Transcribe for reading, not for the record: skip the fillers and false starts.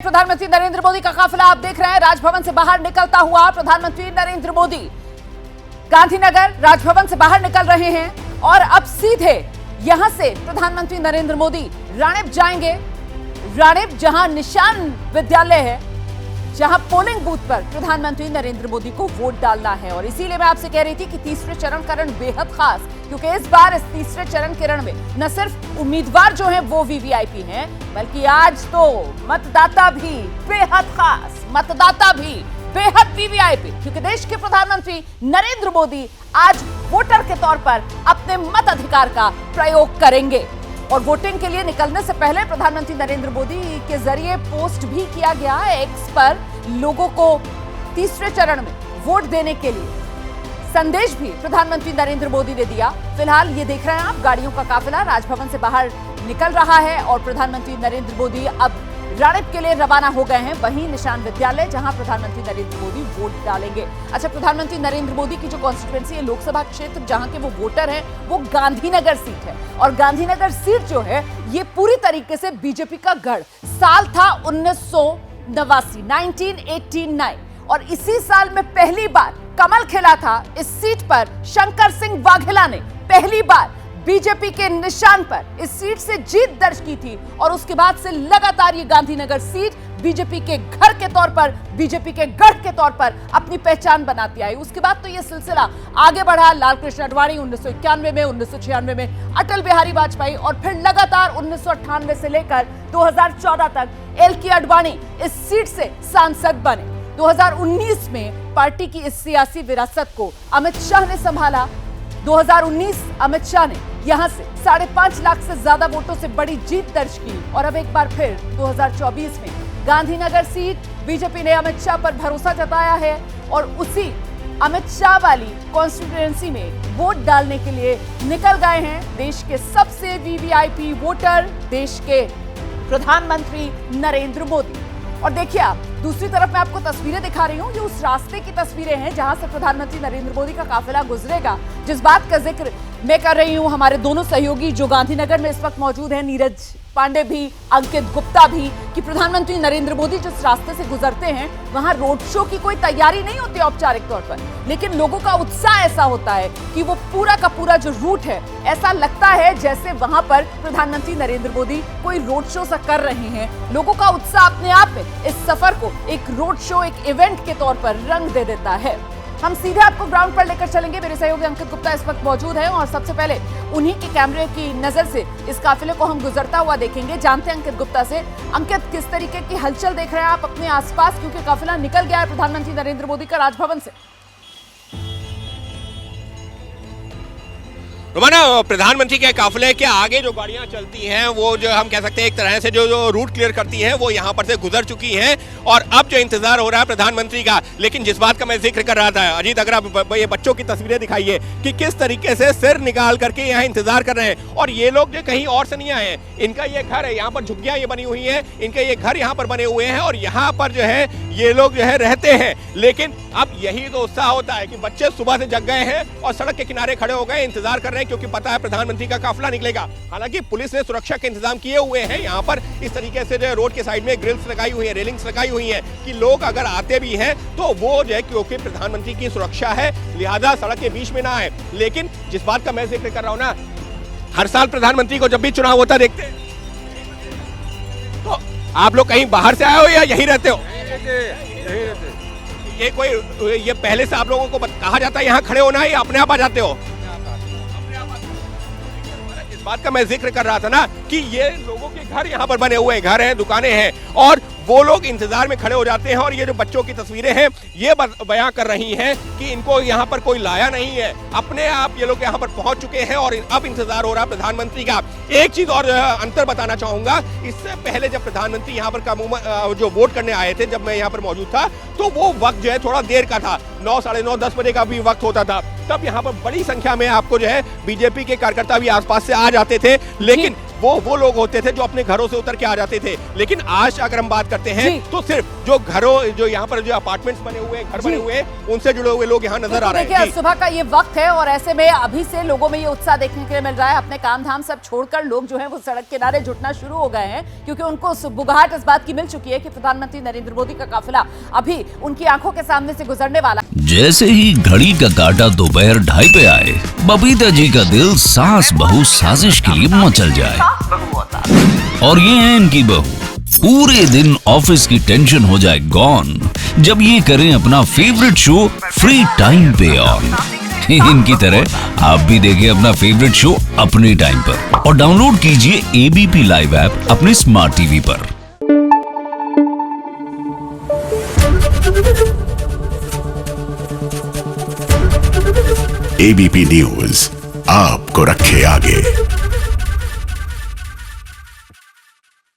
प्रधानमंत्री नरेंद्र मोदी का काफिला आप देख रहे हैं। राजभवन से बाहर निकलता हुआ प्रधानमंत्री नरेंद्र मोदी गांधीनगर राजभवन से बाहर निकल रहे हैं और अब सीधे यहां से प्रधानमंत्री नरेंद्र मोदी राणेप जाएंगे। राणेप जहां निशान विद्यालय है, जहां पोलिंग बूथ पर प्रधानमंत्री नरेंद्र मोदी को वोट डालना है। और इसीलिए मैं आपसे कह रही थी कि तीसरे चरण का रण बेहद खास, क्योंकि इस बार इस तीसरे चरण के रण में न सिर्फ उम्मीदवार जो हैं वो वीवीआईपी हैं, बल्कि आज तो मतदाता भी बेहद खास, मतदाता भी बेहद वीवीआईपी, क्योंकि देश के प्रधानमंत्री नरेंद्र मोदी आज वोटर के तौर पर अपने मताधिकार का प्रयोग करेंगे। और वोटिंग के लिए निकलने से पहले प्रधानमंत्री नरेंद्र मोदी के जरिए पोस्ट भी किया गया एक्स पर लोगों को तीसरे चरण में वोट देने के लिए संदेश भी प्रधानमंत्री नरेंद्र मोदी ने दिया। फिलहाल ये देख रहे हैं आप, गाड़ियों का काफिला राजभवन से बाहर निकल रहा है और प्रधानमंत्री नरेंद्र मोदी अब राणेप के लिए रवाना हो गए हैं, वहीं निशान विद्यालय जहां प्रधानमंत्री नरेंद्र मोदी वोट डालेंगे। अच्छा, प्रधानमंत्री नरेंद्र मोदी की जो कॉन्स्टिट्यूएंसी है, लोकसभा क्षेत्र जहां के वो वोटर हैं, वो गांधीनगर सीट है। और गांधीनगर सीट जो है ये पूरी तरीके से बीजेपी का गढ़। साल था 1989 और इसी साल में पहली बार कमल खिला था इस सीट पर। शंकर सिंह वाघेला ने पहली बार बीजेपी के निशान पर इस सीट से जीत दर्ज की थी और उसके बाद से लगातार ये गांधीनगर सीट बीजेपी के घर के तौर पर, बीजेपी के गढ़ के तौर पर अपनी पहचान बनाती आई। उसके बाद तो ये सिलसिला आगे बढ़ा। लालकृष्ण आडवाणी 1991 में, 1996 में अटल बिहारी वाजपेयी और फिर लगातार 1998 से लेकर 2014 तक एल.के. आडवाणी इस सीट से सांसद बने। 2019 में पार्टी की इस सियासी विरासत को अमित शाह ने संभाला। 2019 अमित शाह ने यहां से 5.5 लाख से ज्यादा वोटों से बड़ी जीत दर्ज की और अब एक बार फिर 2024 में गांधीनगर सीट बीजेपी ने अमित शाह पर भरोसा जताया है और उसी अमित शाह वाली कॉन्स्टिट्यूएंसी में वोट डालने के लिए निकल गए हैं देश के सबसे वीवीआईपी वोटर, देश के प्रधानमंत्री नरेंद्र मोदी। और देखिए आप, दूसरी तरफ मैं आपको तस्वीरें दिखा रही हूं, ये उस रास्ते की तस्वीरें हैं जहां से प्रधानमंत्री नरेंद्र मोदी का काफिला गुजरेगा। जिस बात का जिक्र मैं कर रही हूं, हमारे दोनों सहयोगी जो गांधीनगर में इस वक्त मौजूद हैं, नीरज पांडे भी, अंकित गुप्ता भी, कि प्रधानमंत्री नरेंद्र मोदी जिस रास्ते से गुजरते हैं वहां रोड शो की कोई तैयारी नहीं होती औपचारिक तौर पर, लेकिन लोगों का उत्साह ऐसा होता है कि वो पूरा का पूरा जो रूट है, ऐसा लगता है जैसे वहां पर प्रधानमंत्री नरेंद्र मोदी कोई रोड शो सा कर रहे हैं। लोगों का उत्साह अपने आप में इस सफर को एक रोड शो, एक इवेंट के तौर पर रंग दे देता है। हम सीधे आपको ग्राउंड पर लेकर चलेंगे। मेरे सहयोगी अंकित गुप्ता इस वक्त मौजूद हैं और सबसे पहले उन्हीं के कैमरे की नजर से इस काफिले को हम गुजरता हुआ देखेंगे। जानते हैं अंकित गुप्ता से। अंकित, किस तरीके की हलचल देख रहे हैं आप अपने आसपास, क्योंकि काफिला निकल गया है प्रधानमंत्री नरेंद्र मोदी का राजभवन से? रोमाना, प्रधानमंत्री के काफिले के आगे जो गाड़ियां चलती हैं वो जो हम कह सकते हैं एक तरह से जो रूट क्लियर करती हैं वो यहाँ पर से गुजर चुकी हैं और अब जो इंतजार हो रहा है प्रधानमंत्री का। लेकिन जिस बात का मैं जिक्र कर रहा था, अजीत, अगर आप ये बच्चों की तस्वीरें दिखाइए कि किस तरीके से सिर निकाल करके यहाँ इंतजार कर रहे हैं। और ये लोग जो कहीं और से नहीं आए हैं, इनका ये घर है, यहाँ पर झुग्गियां ये बनी हुई हैं, इनके ये घर यहाँ पर बने हुए हैं और यहाँ पर जो है ये लोग जो है रहते हैं। लेकिन अब यही तो उत्साह होता है कि बच्चे सुबह से जग गए हैं और सड़क के किनारे खड़े हो गए, इंतजार कर रहे हैं, क्योंकि पता है प्रधानमंत्री का काफिला निकलेगा। हालांकि पुलिस ने सुरक्षा के इंतजाम किए हुए हैं यहाँ पर। इस तरीके से जो रोड के साइड में ग्रिल्स लगाई हुई है, रेलिंग्स लगाई हुई है कि लोग अगर आते भी हैं तो वो जो है, क्योंकि प्रधानमंत्री की सुरक्षा है, लिहाजा सड़क के बीच में ना आए। लेकिन जिस बात का मैं जिक्र कर रहा हूं ना, हर साल प्रधानमंत्री को जब भी चुनाव होता देखते हैं, तो आप लोग कहीं बाहर से आए हो या यही रहते हो? ये पहले से आप लोगों को कहा जाता है यहाँ खड़े होना है या अपने आप आ जाते हो? इस बात का मैं जिक्र कर रहा था ना कि ये लोगों के घर यहाँ पर बने हुए हैं, घर हैं, दुकानें हैं और वो लोग इंतजार में खड़े हो जाते हैं। और ये जो बच्चों की तस्वीरें हैं ये बयां कर रही हैं कि इनको यहाँ पर कोई लाया नहीं है, अपने आप ये लोग यहाँ पर पहुंच चुके हैं और अब इंतजार हो रहा है प्रधानमंत्री का। एक चीज और अंतर बताना चाहूंगा, इससे पहले जब प्रधानमंत्री यहाँ पर जो वोट करने आए थे, जब मैं यहाँ पर मौजूद था, तो वो वक्त जो है थोड़ा देर का था, 9, साढ़े 9, 10 बजे का भी वक्त होता था। तब यहाँ पर बड़ी संख्या में आपको जो है बीजेपी के कार्यकर्ता भी आसपास से आ जाते थे। लेकिन वो लोग होते थे जो अपने घरों से उतर के आ जाते थे। लेकिन आज अगर हम बात करते हैं तो सिर्फ जो यहाँ पर जो अपार्टमेंट्स बने हुए घर बने हुए उनसे जुड़े हुए लोग यहाँ नजर आ रहे हैं। देखिए सुबह का ये वक्त है और ऐसे में अभी से लोगों में ये उत्साह देखने के लिए मिल रहा है। अपने काम धाम सब छोड़कर लोग जो है वो सड़क किनारे जुटना शुरू हो गए हैं, क्योंकि उनको बुगाहट इस बात की मिल चुकी है कि प्रधानमंत्री नरेंद्र मोदी का काफिला अभी उनकी आंखों के सामने से गुजरने वाला। जैसे ही घड़ी का काटा दोपहर 2:30 पे आए, बबीता जी का दिल सास बहू साजिश के लिए मचल जाए। और ये है इनकी बहू, पूरे दिन ऑफिस की टेंशन हो जाए गॉन जब ये करें अपना फेवरेट शो फ्री टाइम पे ऑन। इनकी तरह आप भी देखिए अपना फेवरेट शो अपने टाइम पर और डाउनलोड कीजिए एबीपी लाइव ऐप अपने स्मार्ट टीवी पर। एबीपी न्यूज आपको रखे आगे।